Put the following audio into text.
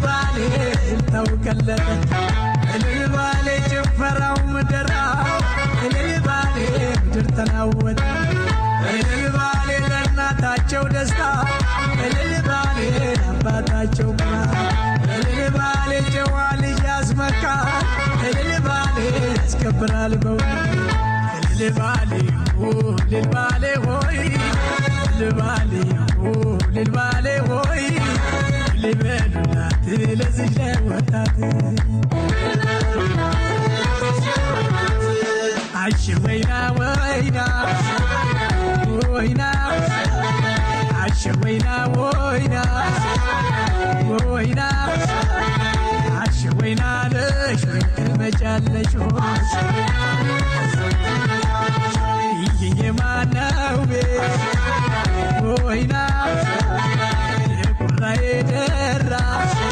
ባሌ ታውቀለተ እልል ባሌ ጭፈራው ምድራው እልል ባሌ ምድር ተናወጠ እልል ባሌ ለእናታቸው ደስታ እልል ባሌ ለአባታቸው ኩራት እልል ባሌ ጨዋ ልጅ ያስመካል እልል ባሌ ያስከብራል በእውነት እልል ባሌ እልል ባሌ ሆይ እልል ባሌ እልል ባሌ ሆይ ልበሉላት ለዚች ለወጣት አሽ ወይና ወይና ወይና አሽ ወይና ወይና ወይና አሽ ወይና ለሽ ወይ ትመጫለሽ